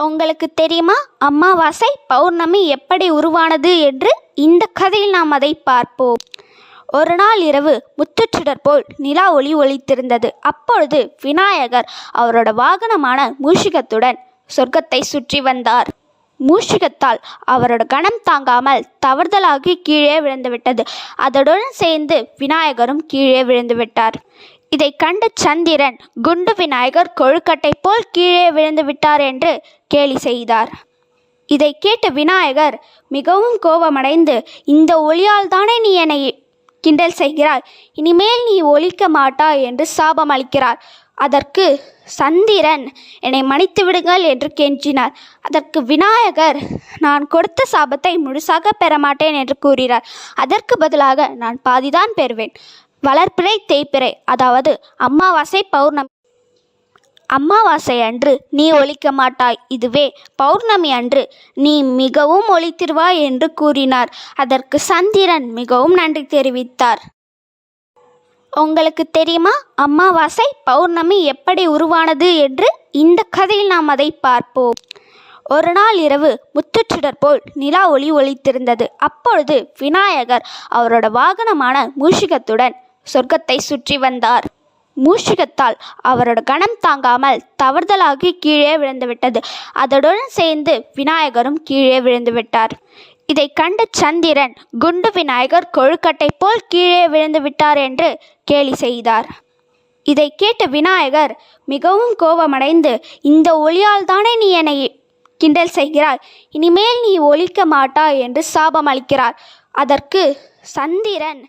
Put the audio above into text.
உங்களுக்கு தெரியுமா அமாவாசை பௌர்ணமி எப்படி உருவானது என்று? இந்த கதையில் நாம் அதை பார்ப்போம். ஒரு நாள் இரவு முத்துச்சுடர் போல் நிலா ஒளி ஒளித்திருந்தது. அப்பொழுது விநாயகர் அவரோட வாகனமான மூஷிகத்துடன் சொர்க்கத்தை சுற்றி வந்தார். மூஷிகத்தால் அவரோட கணம் தாங்காமல் தவறுதலாகி கீழே விழுந்துவிட்டது. அதனுடன் சேர்ந்து விநாயகரும் கீழே விழுந்துவிட்டார். இதை கண்ட சந்திரன், குண்டு விநாயகர் கொழுக்கட்டை போல் கீழே விழுந்து விட்டார் என்று கேலி செய்தார். இதை கேட்ட விநாயகர் மிகவும் கோபமடைந்து, இந்த ஒளியால் தானே நீ என்னை கிண்டல் செய்கிறாய், இனிமேல் நீ ஒலிக்க மாட்டாய் என்று சாபம் அளிக்கிறார். அதற்கு சந்திரன், என்னை மன்னித்து விடுங்கள் என்று கெஞ்சினார். அதற்கு விநாயகர், நான் கொடுத்த சாபத்தை முழுசாக பெறமாட்டேன் என்று கூறினார். அதற்கு பதிலாக நான் பாதிதான் பெறுவேன். வளர்ப்பிறை தேய்ப்பிறை, அதாவது அமாவாசை பௌர்ணமி. அமாவாசை அன்று நீ ஒலிக்க மாட்டாய், இதுவே பௌர்ணமி அன்று நீ மிகவும் ஒலித்திருவாய் என்று கூறினார். அதற்கு சந்திரன் மிகவும் நன்றி தெரிவித்தார். உங்களுக்கு தெரியுமா அமாவாசை பௌர்ணமி எப்படி உருவானது என்று? இந்த கதையில் நாம் அதை பார்ப்போம். ஒரு நாள் இரவு முத்துச்சுடர் போல் நிலா ஒளி ஒளித்திருந்தது. அப்பொழுது விநாயகர் அவரோட வாகனமான மூஷிகத்துடன் சொர்க்கத்தை சுற்றி வந்தார். மூஷிகத்தால் அவரோட கணம் தாங்காமல் தவறுதலாகி கீழே விழுந்துவிட்டது. அதனுடன் சேர்ந்து விநாயகரும் கீழே விழுந்துவிட்டார். இதை கண்ட சந்திரன், குண்டு விநாயகர் கொழுக்கட்டை போல் கீழே விழுந்து விட்டார் என்று கேலி செய்தார். இதை கேட்ட விநாயகர் மிகவும் கோபமடைந்து, இந்த ஒளியால் தானே நீ என்னை கிண்டல் செய்கிறாய், இனிமேல் நீ ஒலிக்க மாட்டாய் என்று சாபம் அளிக்கிறார். அதற்கு சந்திரன்,